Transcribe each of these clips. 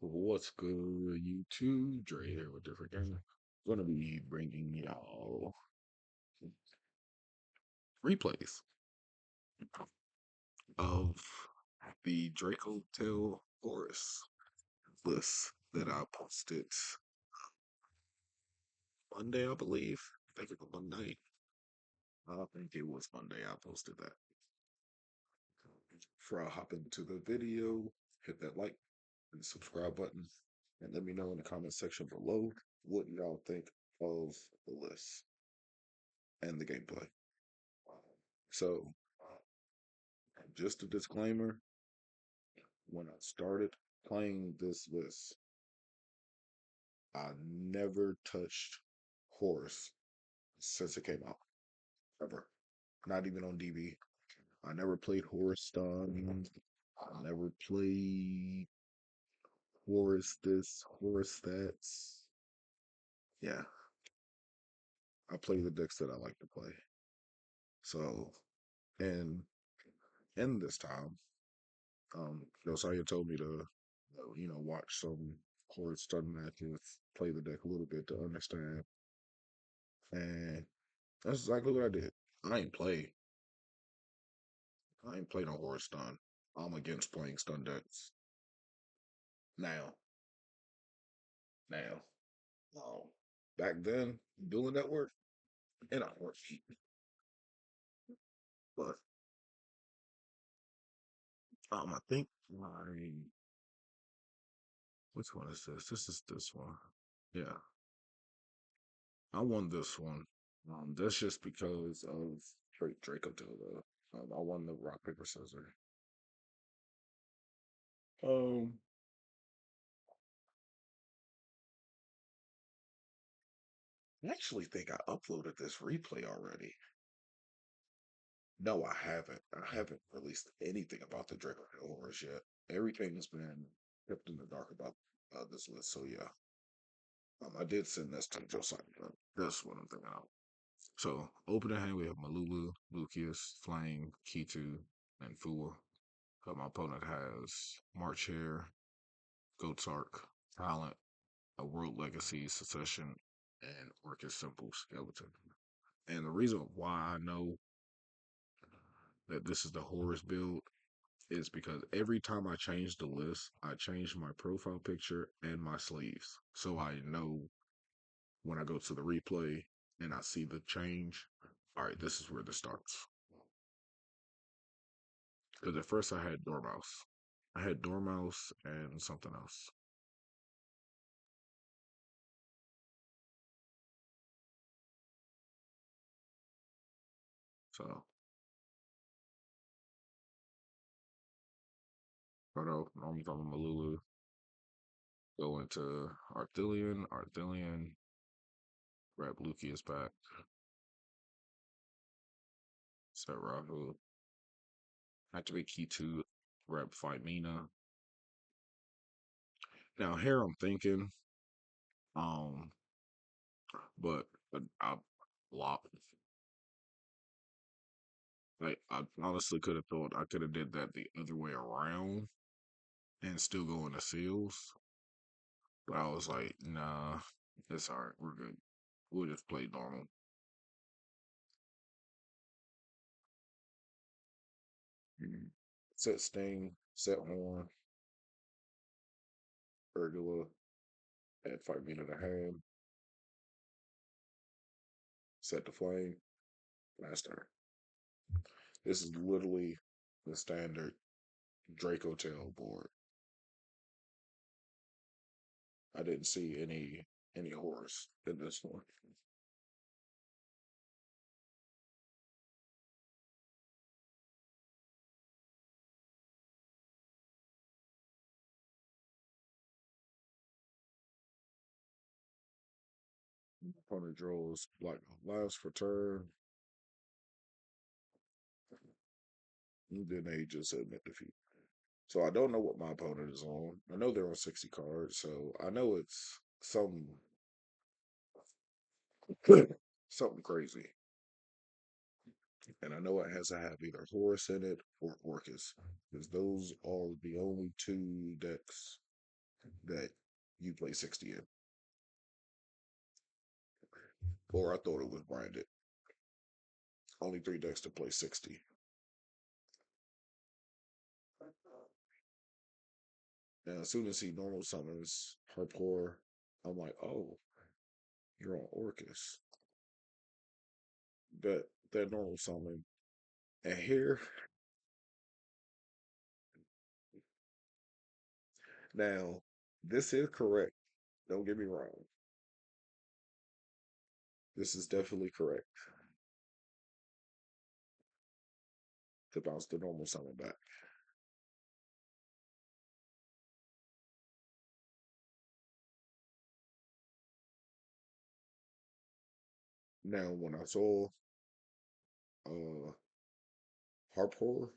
What's good, YouTube? Dre here with different game. Gonna be bringing y'all replays of the Dracotail Horus list that I posted Monday, I believe. I think it was Monday. I think it was Monday I posted that. Before I hop into the video, hit that like and subscribe button, and let me know in the comment section below what y'all think of the list and the gameplay. So, just a disclaimer, when I started playing this list, I never touched Horus since it came out. Ever. Not even on DB. I never played Horus Stun. I never played Horus this, Horus that. Yeah. I play the decks that I like to play. So, and in this time, Josiah told me to, watch some Horus Stun matches, play the deck a little bit to understand. And that's exactly what I did. I ain't play. I ain't play no horror stun. I'm against playing stun decks. Now. Now. Um, Back then, doing that work, it don't work. But I think my which one is this? This is this one. Yeah. I won this one. That's just because of Dracotail though. I won the rock, paper, scissors. Um I actually think I uploaded this replay already. No, I haven't. I haven't released anything about the Dracotail Horus yet. Everything's been kept in the dark about this list. So yeah, I did send this to Josiah. That's what I'm thinking of. So opening hand, we have Malulu, Lucius, Flame, Kitu, and Fua. My opponent has March Hare, Goatsark, Talent, a World Legacy, Secession, and Orcust Simple Skeleton. And the reason why I know that this is the Horus build is because every time I change the list, I change my profile picture and my sleeves. So I know when I go to the replay and I see the change, all right, this is where this starts. Because at first I had Dormouse. I had Dormouse and something else. So, start out, I'm from Malulu, go into Arthelian, grab Lucius back, set Rahu, activate Key 2, grab Phimina. Now here I'm thinking, um, but I blocked. Like I honestly could have thought I could have did that the other way around and still go into seals, but I was like, nah, it's alright. We're good. We'll just play normal. Mhm. Set Sting, set Horn, Pergola, add 5 minutes to hand, set the flame, last turn. This is literally the standard Dracotail board. I didn't see any horse in this one. Opponent draws like last for turn, and then they just admit defeat. So I don't know what my opponent is on. I know they're on 60 cards, so I know it's something crazy. And I know it has to have either Horus in it or Orcust, because those are the only two decks that you play 60 in, or I thought it was branded. Only three decks to play 60. And as soon as he normal summons Harpor, I'm like, oh, you're on Orcust. That normal summon. And here, now, this is correct. Don't get me wrong. This is definitely correct to bounce the normal summon back. Now, when I saw uh Harpor,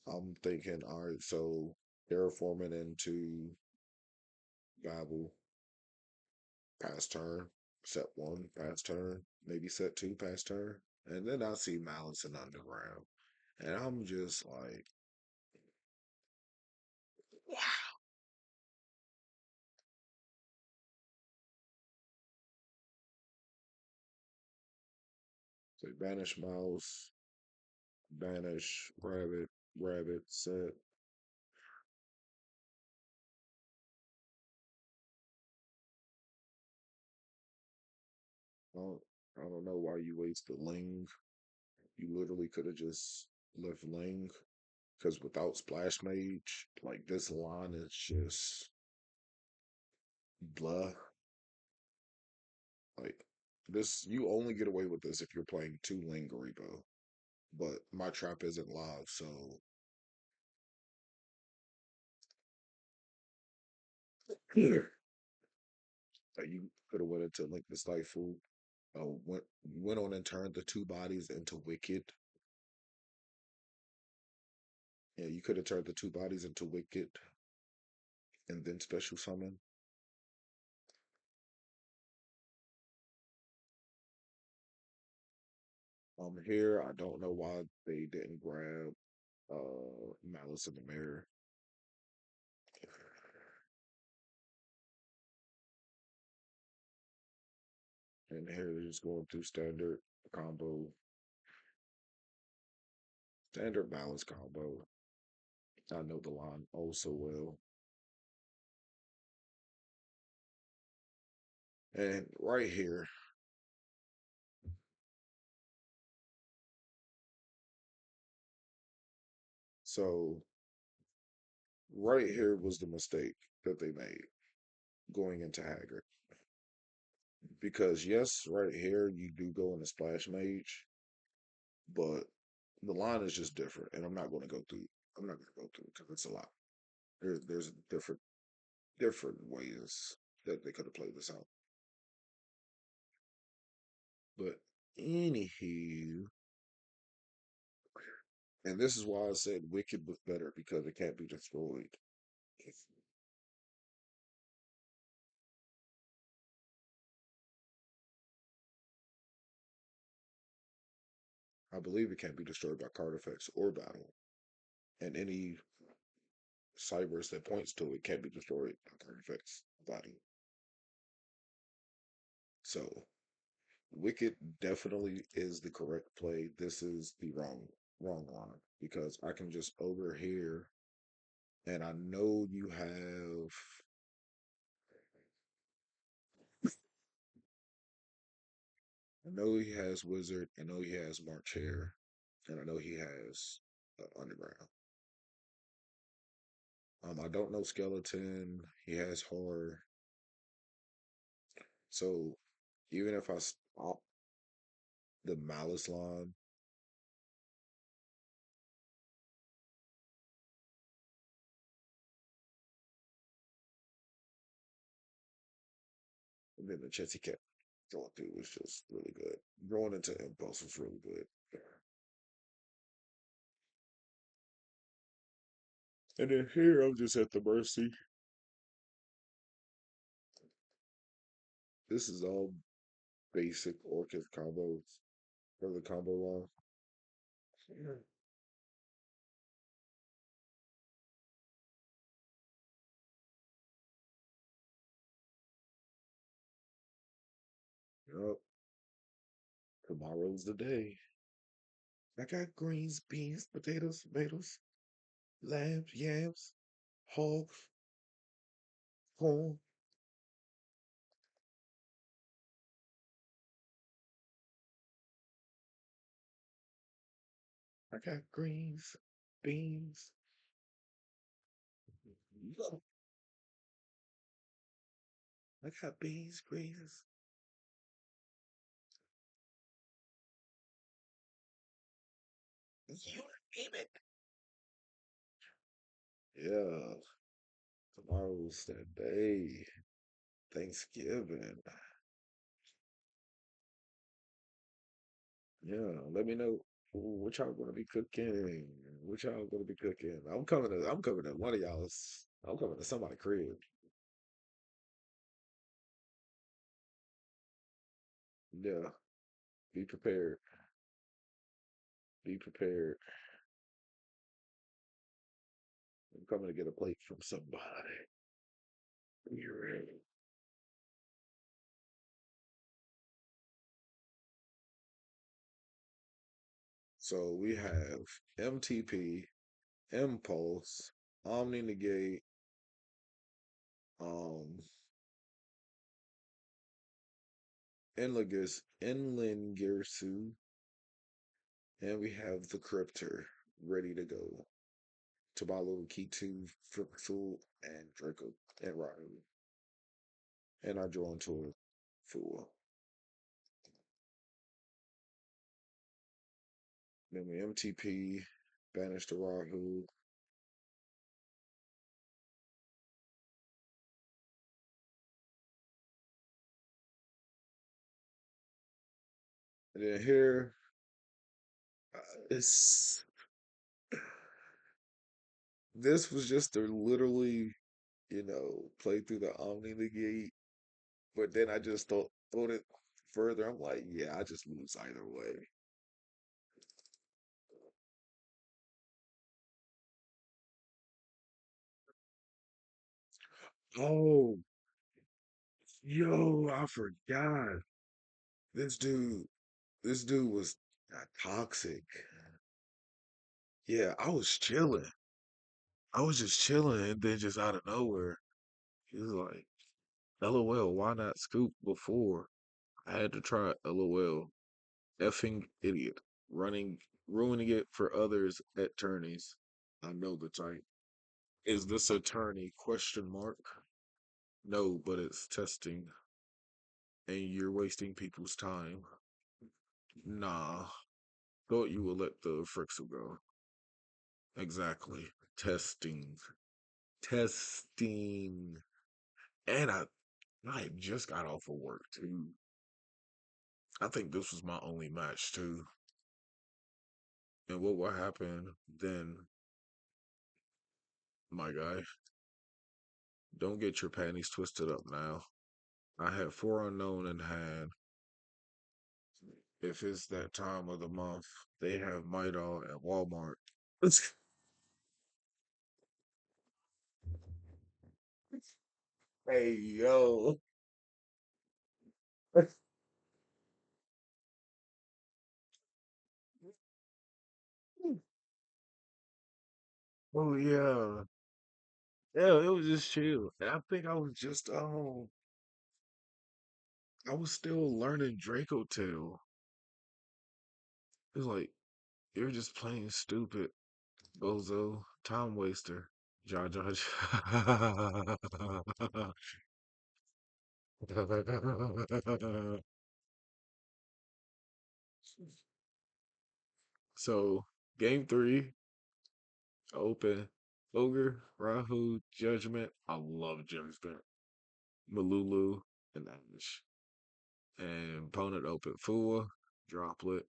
I'm thinking, all right, so terraforming into Babel, pass turn, set one, pass turn, maybe set two, pass turn. And then I see Malice and Underground. And I'm just like, wow. So banish mouse, banish rabbit, rabbit, set. I don't, I don't know why you wasted Ling. You literally could have just left Ling. Because without Splash Mage, like this line is just blah. Like this, you only get away with this if you're playing two Ling Garibo. But my trap isn't live, so here. Like you could have went into Link the Stifle. Went on and turned the two bodies into Wicked. Yeah, you could have turned the two bodies into Wicked and then special summon. Here I don't know why they didn't grab Malice in the Mirror. And here they're just going through combo, standard balance combo. I know the line oh so well. And right here, so right here was the mistake that they made going into Haggard. Because yes, right here you do go in the splash mage, but the line is just different, and I'm not going to go through. I'm not going to go through because it's a lot. There's different ways that they could have played this out. But anywho, and this is why I said Wicked was better because it can't be destroyed. I believe it can't be destroyed by card effects or battle, and any cybers that points to it can't be destroyed by card effects, battle. So Wicked definitely is the correct play. This is the wrong line because I can just over here, and I know he has Wizard, I know he has March Hare, and I know he has Underground. I don't know Skeleton. He has Horror. So even if I stop the Malice line, and then the chance he kept going through was just really good. Going into Impulse was really good. And then here I'm just at the mercy. This is all basic Orchid combos for the combo line. Yup. Tomorrow's the day. I got greens, beans, potatoes, tomatoes, lambs, yams, hogs, corn. I got greens, beans. Yup. I got beans, greens. You name it. Yeah, tomorrow's that day. Thanksgiving. Yeah, let me know what y'all gonna be cooking. What y'all gonna be cooking? I'm coming to one of y'all's. I'm coming to somebody's crib. Yeah, be prepared. Be prepared. I'm coming to get a plate from somebody. You ready? So we have MTP, Impulse, Omni Negate, um, Enlingirsu, and we have the Cryptor ready to go. Tabalu, Key2, Fruitful, and Draco and Ryan. And I draw into a fool. Then we MTP, banish the Rahu. And then here, it's this was just to literally, play through the Omni Negate. But then I just thought it further. I'm like, yeah, I just lose either way. Oh, yo, I forgot. This dude, this dude was toxic. Yeah, I was chilling. I was just chilling, and then just out of nowhere, he was like, "LOL, why not scoop before? I had to try LOL. Effing idiot. Ruining it for others at tourneys. I know the type. Is this attorney? Question mark. No, but it's testing, and you're wasting people's time. Nah, thought you would let the Frixel go. Exactly. Testing. Testing. And I had just got off of work too. I think this was my only match too. And what will happen then, my guy? Don't get your panties twisted up now. I have four unknown in hand. If it's that time of the month, they have Midol at Walmart. Hey yo. Oh yeah. Yeah, it was just chill. And I think I was still learning Dracotail. It was like you're just playing stupid, bozo, time waster. Ja ja. So game three, open. Ogre, Rahu, Judgment. I love Judgment. Malulu and Ash. And opponent open Fua, Droplet,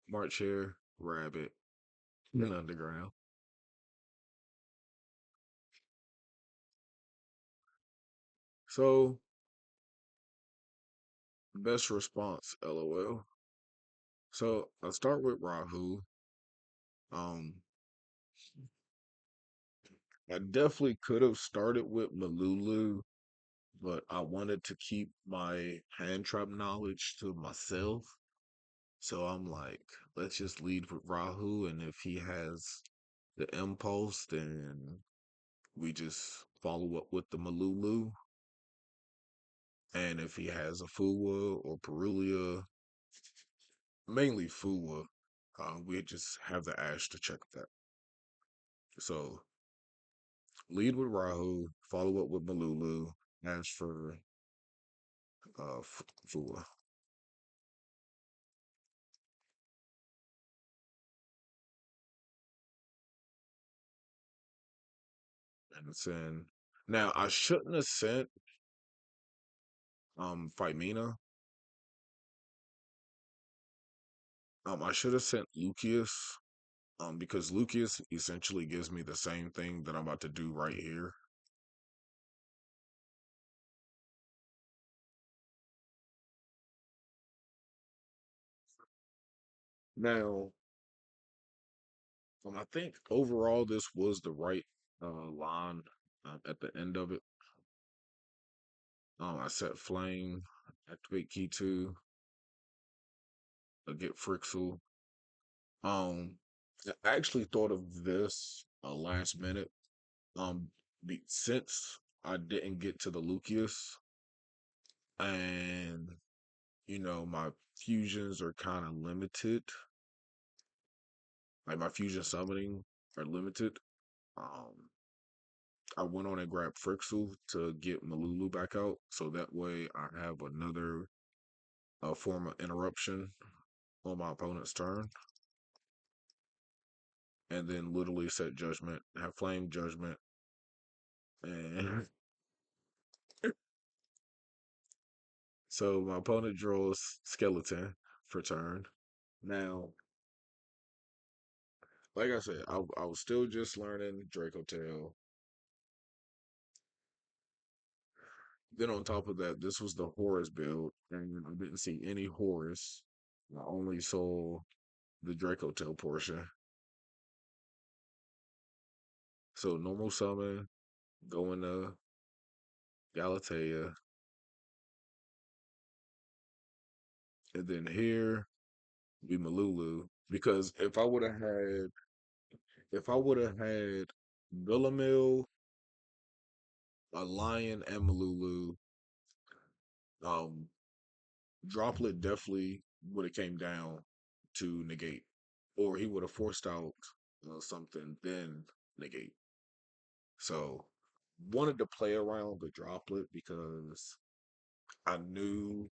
March Hare, Rabbit, and Underground. So best response, LOL. So I'll start with Rahu. Um, I definitely could have started with Malulu but I wanted to keep my hand trap knowledge to myself. So I'm like, let's just lead with Rahu, and if he has the impulse, then we just follow up with the Malulu. And if he has a Fuwa or Perulia, mainly Fuwa, we just have the Ash to check that. So lead with Rahu, follow up with Malulu, Ash for Fuwa. And send. Now I shouldn't have sent Phimina. I should have sent Lucius. Because Lucius essentially gives me the same thing that I'm about to do right here. Now, I think overall this was the right line at the end of it. I set flame, activate key two, get Frixel. Um, I actually thought of this last minute. Since I didn't get to the Lucius, and my fusions are kind of limited. Like my fusion summoning are limited. Um, I went on and grabbed Frixel to get Malulu back out, so that way I have another form of interruption on my opponent's turn, and then literally set Judgment, have Flame Judgment, and so my opponent draws Skeleton for turn. Now, like I said, I was still just learning Dracotail. Then on top of that, this was the Horus build, and I didn't see any Horus. I only saw the Dracotail portion. So normal summon, go into Galatea, and then here be Malulu. Because if I would have had Villamil, a Lion, and Malulu, um, Droplet definitely would have came down to negate, or he would have forced out something then negate. So wanted to play around the Droplet because I knew,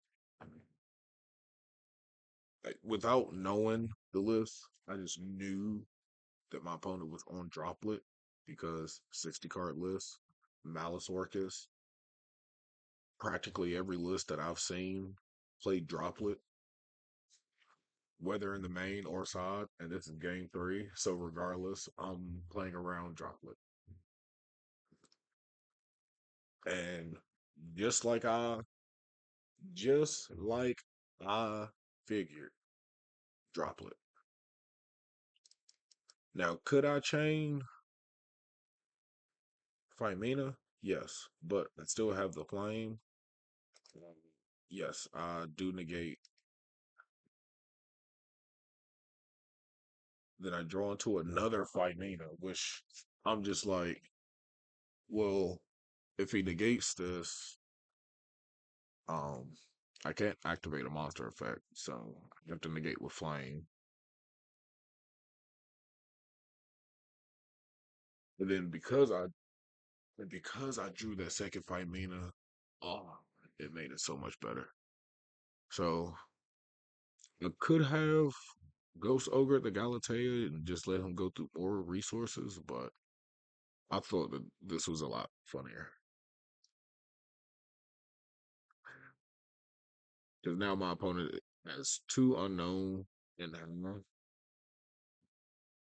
like, without knowing the list, I just knew that my opponent was on Droplet because 60 card list, Malice Orcust, practically every list that I've seen played Droplet, whether in the main or side, and this is game three. So regardless, I'm playing around Droplet. And just like I just like I figured, Droplet. Now, could I chain Phimina? Yes, but I still have the flame. Yes, I do negate. Then I draw into another Phimina, which I'm just like, well, if he negates this, um, I can't activate a monster effect, so I have to negate with flame. And then because I drew that second Phimina, oh, it made it so much better. So I could have Ghost Ogre the Galatea and just let him go through more resources, but I thought that this was a lot funnier. Because now my opponent has two unknown in hand,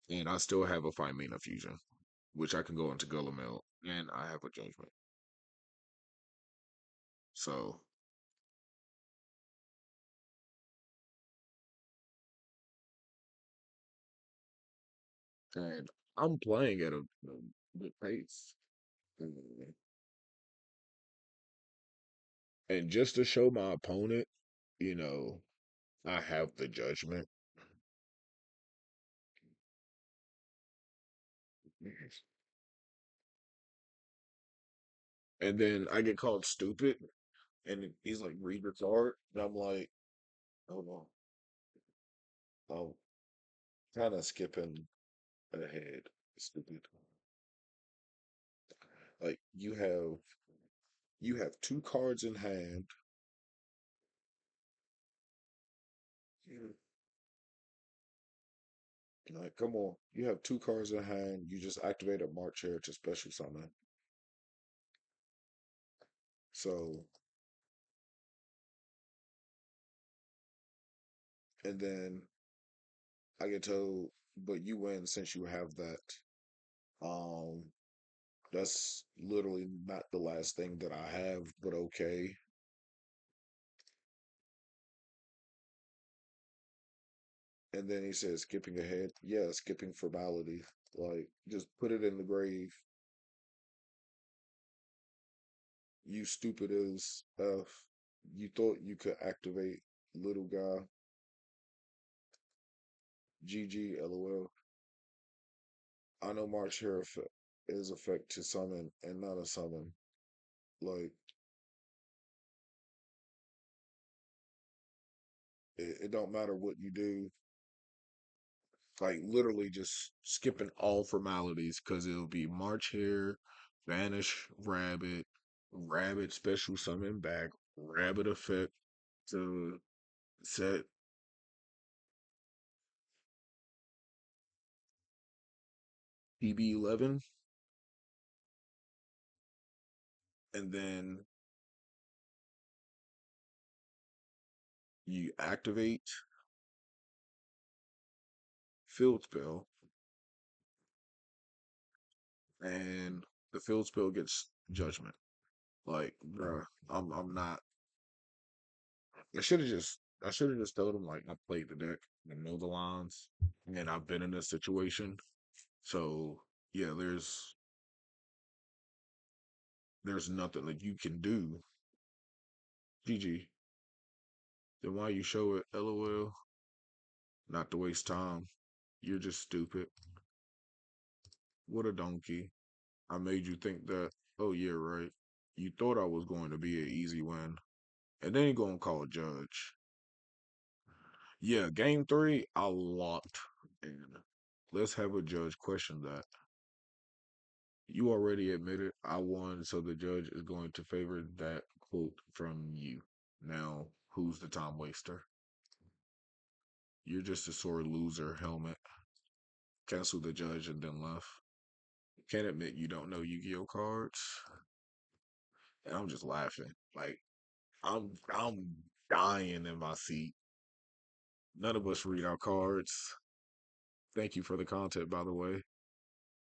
and I still have a Phimina fusion, which I can go into Gullamel, and I have a Judgment. So, and I'm playing at a good pace. And just to show my opponent, you know, I have the judgment. And then I get called stupid, and he's like, read your card. And I'm like, hold on. I'm kind of skipping ahead. Stupid. Like you have two cards in hand. Mm. Like, come on. You have two cards in hand. You just activated March here to special summon. So, and then I get told, but you win since you have that. Um, that's literally not the last thing that I have, but okay. And then he says, skipping ahead. Yeah, skipping formality. Like, just put it in the grave. You stupid as F. You thought you could activate little guy. GG, LOL. I know March here is effect to summon and not a summon. Like, it don't matter what you do. Like, literally just skipping all formalities because it'll be March here, Vanish Rabbit, Rabbit special summon back, Rabbit effect to set PB11, and then you activate field spell, and the field spell gets judgment. Like, bruh, I'm not. I should have just told him like I played the deck and know the lines, and I've been in this situation. So yeah, there's nothing that you can do. GG. Then why you show it? LOL. Not to waste time. You're just stupid. What a donkey. I made you think that. Oh yeah, right. You thought I was going to be an easy win, and then you gonna call judge. Yeah, game three, I locked in. Let's have a judge question that. You already admitted I won, so the judge is going to favor that quote from you. Now, who's the time waster? You're just a sore loser, helmet. Cancel the judge and then left. Can't admit you don't know Yu-Gi-Oh cards. And I'm just laughing. Like I'm dying in my seat. None of us read our cards. Thank you for the content, by the way.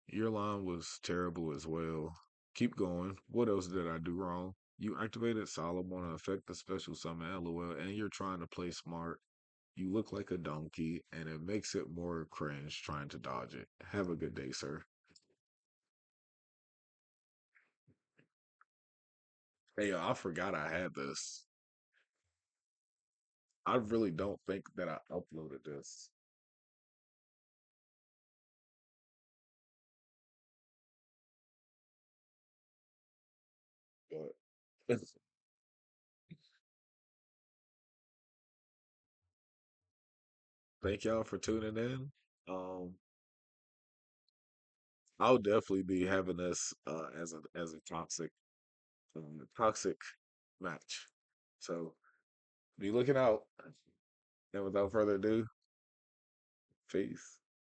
Your line was terrible as well. Keep going. What else did I do wrong? You activated Solomon to affect the special summon, LOL, and you're trying to play smart. You look like a donkey, and it makes it more cringe trying to dodge it. Have a good day, sir. Hey, yo, I forgot I had this. I really don't think that I uploaded this, but thank y'all for tuning in. Um, I'll definitely be having this as a toxic match. So be looking out. And without further ado, peace.